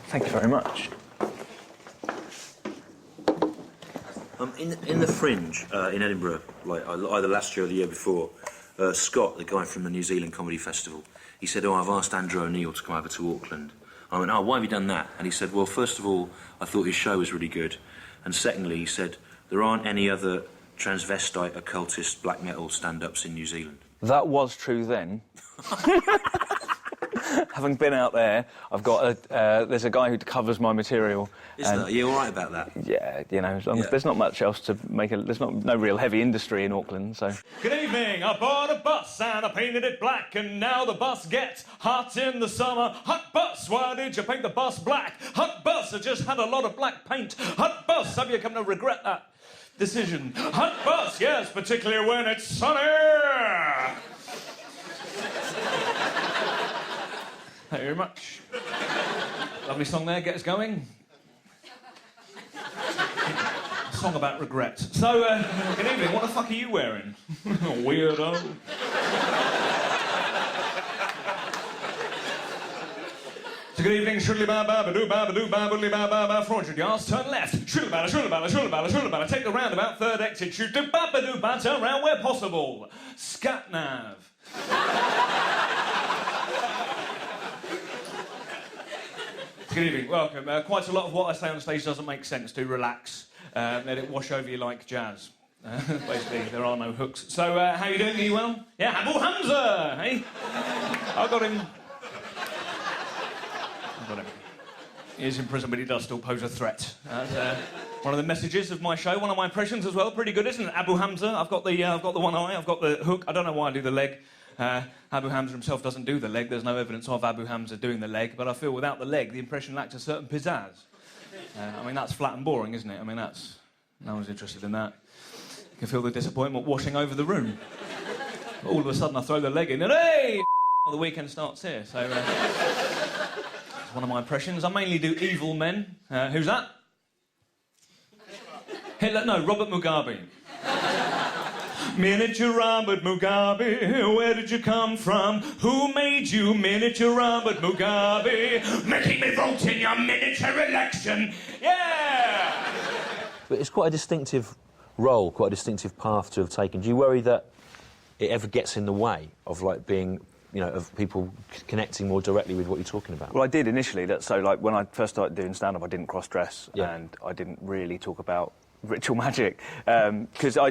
Thank you very much. In the Fringe in Edinburgh, like either last year or the year before, Scott, the guy from the New Zealand Comedy Festival, he said, "Oh, I've asked Andrew O'Neill to come over to Auckland." I went, "Oh, why have you done that?" And he said, "Well, first of all, I thought his show was really good, and secondly, he said, there aren't any other transvestite, occultist, black metal stand-ups in New Zealand." That was true then. Having been out there, I've got there's a guy who covers my material. Is there? Are you all right about that? Yeah, you know, there's not much else to make it. There's no real heavy industry in Auckland, so. Good evening. I bought a bus and I painted it black, and now the bus gets hot in the summer. Hot bus, why did you paint the bus black? Hot bus, I just had a lot of black paint. Hot bus, have you come to regret that decision? Hot bus, yes, particularly when it's sunny. Thank you very much. Lovely song there, get us going. A song about regret. So, good evening, what the fuck are you wearing? Weirdo. So good evening, shriddly-ba-ba-ba-doo-ba-ba-doo-ba-ba-doo-ba-ba-ba, 400 yards, turn left. Shriddly-ba-da, shriddly-ba-da, shriddly-ba-da, shriddly-ba-da, take the roundabout, third exit, shoot-do-ba-ba-doo-ba, turn round where possible. Scat-nav. Good evening, welcome. Quite a lot of what I say on stage doesn't make sense. Do relax. Let it wash over you like jazz. Basically, there are no hooks. So, how you doing? Are you well? Yeah, Abu Hamza, hey? I got him. He is in prison, but he does still pose a threat. That's one of the messages of my show. One of my impressions as well. Pretty good, isn't it? Abu Hamza. I've got the one eye. I've got the hook. I don't know why I do the leg. Abu Hamza himself doesn't do the leg. There's no evidence of Abu Hamza doing the leg, but I feel without the leg, the impression lacked a certain pizzazz. I mean, that's flat and boring, isn't it? I mean, that's... No one's interested in that. You can feel the disappointment washing over the room. But all of a sudden, I throw the leg in, and hey! The weekend starts here, so... It's one of my impressions. I mainly do evil men. Who's that? Hitler? No, Robert Mugabe. Miniature Robert Mugabe, where did you come from? Who made you Miniature Robert Mugabe? Making me vote in your miniature election. Yeah! But it's quite a distinctive role, quite a distinctive path to have taken. Do you worry that it ever gets in the way of, like, being, you know, of people connecting more directly with what you're talking about? Well, I did initially. So, like, when I first started doing stand-up, I didn't cross-dress, and I didn't really talk about ritual magic, because I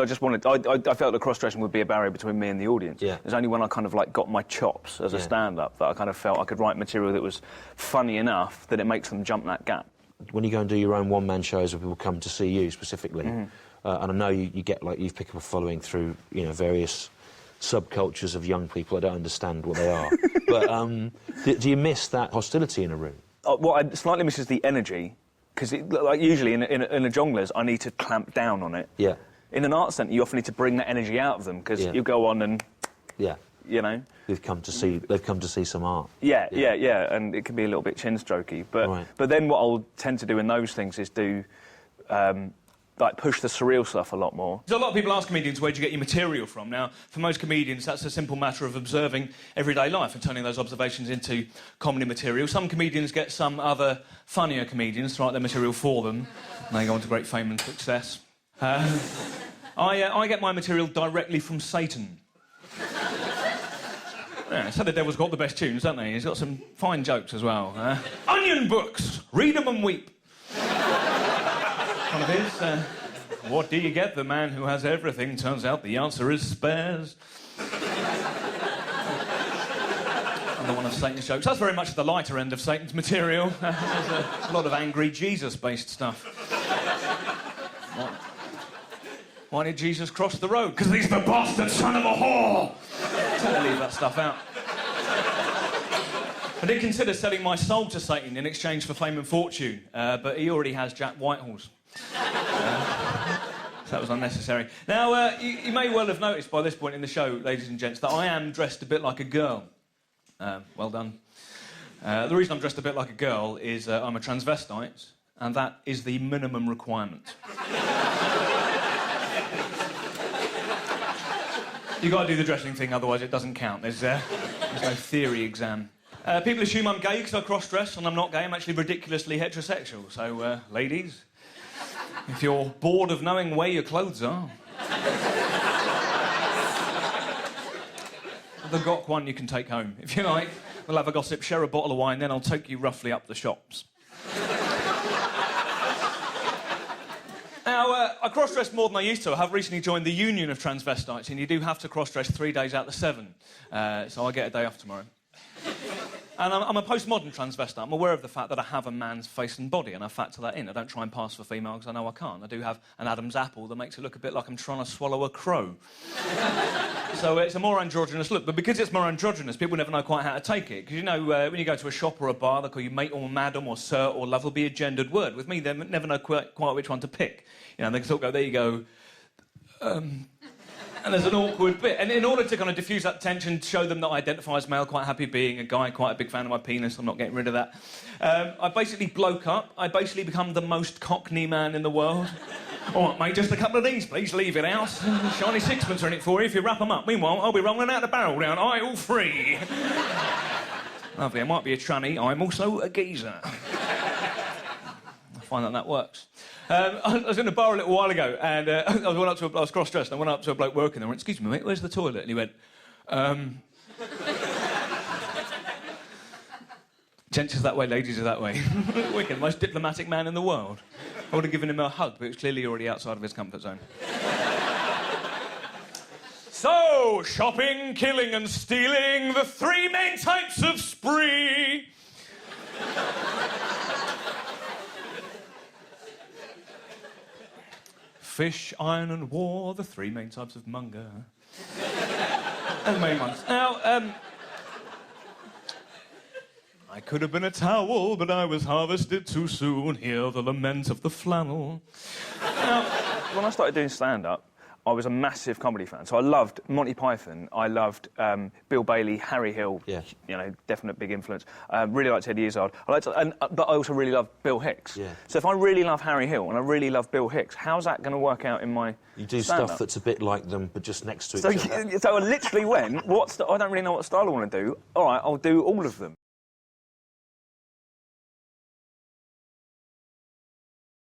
just wanted. I felt that cross-dressing would be a barrier between me and the audience. Yeah. It was only when I kind of like got my chops as a stand-up that I kind of felt I could write material that was funny enough that it makes them jump that gap. When you go and do your own one-man shows where people come to see you specifically, and I know you get, like, you've picked up a following through, you know, various subcultures of young people. I don't understand what they are, but do you miss that hostility in a room? What I slightly miss is the energy. Because, like, usually in a jonglers, I need to clamp down on it. Yeah. In an art centre, you often need to bring that energy out of them, because you go on and... Yeah. You know? They've come to see some art. Yeah, and it can be a little bit chin-strokey. But then what I'll tend to do in those things is do... like, push the surreal stuff a lot more. So a lot of people ask comedians, where do you get your material from? Now, for most comedians, that's a simple matter of observing everyday life and turning those observations into comedy material. Some comedians get some other funnier comedians to write their material for them, and they go on to great fame and success. I get my material directly from Satan. Yeah, so the devil's got the best tunes, doesn't he? He's got some fine jokes as well. Onion books! Read them and weep. One of his, what do you get? The man who has everything. Turns out the answer is spares. Another one of Satan's jokes. That's very much the lighter end of Satan's material. There's a lot of angry Jesus-based stuff. Why did Jesus cross the road? Because he's the bastard son of a whore! Totally leave that stuff out. I did consider selling my soul to Satan in exchange for fame and fortune, but he already has Jack Whitehall's. So that was unnecessary. Now, you may well have noticed by this point in the show, ladies and gents, that I am dressed a bit like a girl. Well done. The reason I'm dressed a bit like a girl is I'm a transvestite, and that is the minimum requirement. You've got to do the dressing thing, otherwise it doesn't count. There's no theory exam. People assume I'm gay because I cross-dress, and I'm not gay. I'm actually ridiculously heterosexual. So, ladies, if you're bored of knowing where your clothes are... the Gok one you can take home. If you like, we'll have a gossip, share a bottle of wine, then I'll take you roughly up the shops. Now, I cross-dress more than I used to. I have recently joined the Union of Transvestites, and you do have to cross-dress 3 days out of the 7. So I get a day off tomorrow. And I'm a postmodern transvestite. I'm aware of the fact that I have a man's face and body, and I factor that in. I don't try and pass for female because I know I can't. I do have an Adam's apple that makes it look a bit like I'm trying to swallow a crow. So it's a more androgynous look. But because it's more androgynous, people never know quite how to take it. Because, you know, when you go to a shop or a bar, they'll call you mate or madam or sir or love will be a gendered word. With me, they never know quite which one to pick. You know, they can sort of go, there you go, and there's an awkward bit. And in order to kind of diffuse that tension, show them that I identify as male, quite happy being a guy, quite a big fan of my penis, I'm not getting rid of that. I basically bloke up. I basically become the most cockney man in the world. All right, mate, just a couple of these, please. Leave it out. Shiny sixpence are in it for you if you wrap them up. Meanwhile, I'll be rolling out the barrel down aisle 3. Lovely. I might be a tranny. I'm also a geezer. I find that works. I was in a bar a little while ago, and I was cross-dressed, and I went up to a bloke working there and went, excuse me, mate, where's the toilet? And he went, Gents is that way, ladies is that way. Wicked, most diplomatic man in the world. I would have given him a hug, but it was clearly already outside of his comfort zone. So, shopping, killing and stealing, the 3 main types of spree. Fish, iron and war, the 3 main types of monger. And the main ones. Now, I could have been a towel, but I was harvested too soon. Hear the lament of the flannel. Now, when I started doing stand-up, I was a massive comedy fan. So I loved Monty Python, I loved Bill Bailey, Harry Hill, you know, definite big influence. Really liked Eddie Izzard. But I also really loved Bill Hicks. Yeah. So if I really love Harry Hill and I really love Bill Hicks, how's that going to work out in my You do stand-up? stuff that's a bit like them, but just next to each other. So I literally went, I don't really know what style I want to do. All right, I'll do all of them.